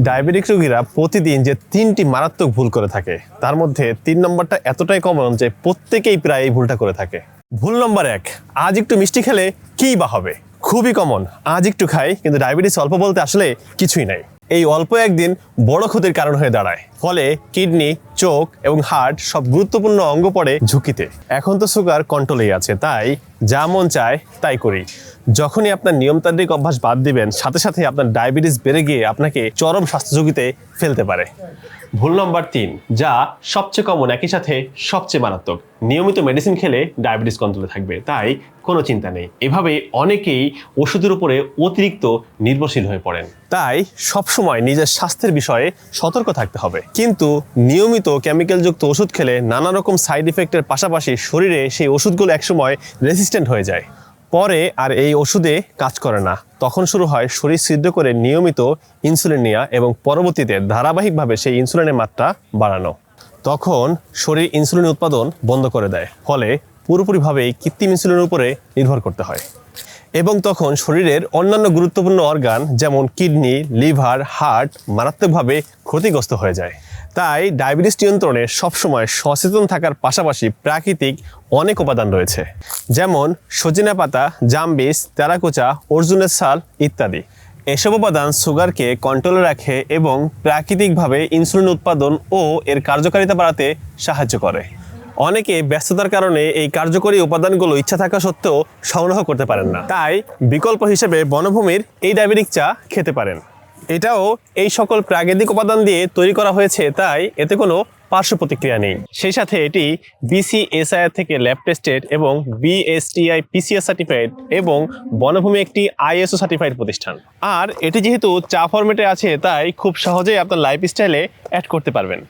Diabetic রোগীরা প্রতিদিন যে 3টি মারাত্মক ভুল করে থাকে তার মধ্যে 3 নম্বরটা এতটাই কমন যে প্রত্যেকেই প্রায় এই ভুলটা করে থাকে। ভুল নম্বর 1, আজ একটু মিষ্টি খেলে কী বা হবে। খুবই কমন, আজ একটু খাই কিন্তু ডায়াবেটিস অল্প বলতে আসলে কিছুই নাই। এই অল্প একদিন বড় ক্ষতির কারণ হয়ে দাঁড়ায়, ফলে কিডনি, চোখ এবং হার্ট সব গুরুত্বপূর্ণ অঙ্গ পড়ে ঝুঁকিতে। এখন তো সুগার কন্ট্রোলেই আছে, তাই যা মন চায় তাই করি। যখনই আপনার নিয়মতান্ত্রিক অভ্যাস বাদ দিবেন, সাথে সাথে আপনার ডায়াবেটিস বেড়ে গিয়ে আপনাকে চরম স্বাস্থ্য ঝুঁকিতে ফেলতে পারে। ভুল নম্বর 3, যা সবচেয়ে কমন একই সাথে সবচেয়ে মারাত্মক, নিয়মিত মেডিসিন খেলে ডায়াবেটিস কন্ট্রোলে থাকবে, তাই কোনো চিন্তা নেই। এভাবে অনেকেই ওষুধের উপরে অতিরিক্ত নির্ভরশীল হয়ে পড়েন। তাই সবসময় নিজের স্বাস্থ্যের বিষয়ে সতর্ক থাকতে হবে। কিন্তু নিয়মিত কেমিক্যালযুক্ত ওষুধ খেলে নানা রকম সাইড ইফেক্টের পাশাপাশি শরীরে সেই ওষুধগুলো একসময় রেসিস্ট্যান্ট হয়ে যায়, পরে আর এই ওষুধে কাজ করে না। তখন শুরু হয় শরীর ছিদ্র করে নিয়মিত ইনসুলিন নেওয়া এবং পরবর্তীতে ধারাবাহিকভাবে সেই ইনসুলিনের মাত্রা বাড়ানো। তখন শরীর ইনসুলিন উৎপাদন বন্ধ করে দেয়, ফলে পুরোপুরিভাবেই কৃত্রিম ইনসুলিনের উপরে নির্ভর করতে হয়। এবং তখন শরীরের অন্যান্য গুরুত্বপূর্ণ অর্গান যেমন কিডনি, লিভার, হার্ট মারাত্মকভাবে ক্ষতিগ্রস্ত হয়ে যায়। তাই ডায়াবেটিস নিয়ন্ত্রণে সবসময় সচেতন থাকার পাশাপাশি প্রাকৃতিক অনেক উপাদান রয়েছে, যেমন সজিনা পাতা, জাম বীজ, তেরাকোচা, অর্জুনের ছাল ইত্যাদি। এসব উপাদান সুগারকে কন্ট্রোলে রাখে এবং প্রাকৃতিকভাবে ইনসুলিন উৎপাদন ও এর কার্যকারিতা বাড়াতে সাহায্য করে। অনেকে ব্যস্ততার কারণে এই কার্যকরী উপাদানগুলো ইচ্ছা থাকা সত্ত্বেও সংগ্রহ করতে পারেন না, তাই বিকল্প হিসেবে বনভূমির এই ডায়াবেটিক চা খেতে পারেন। এটাও এই সকল প্রাকৃতিক উপাদান দিয়ে তৈরি করা হয়েছে, তাই এতে কোনো পার্শ্ব প্রতিক্রিয়া নেই। সেই সাথে এটি BCSI থেকে ল্যাব টেস্টেড এবং BSTI PCS সার্টিফাইড এবং বনভূমি একটি ISO সার্টিফাইড প্রতিষ্ঠান। আর এটি যেহেতু চা ফরম্যাটে আছে, তাই খুব সহজেই আপনার লাইফস্টাইলে অ্যাড করতে পারবেন।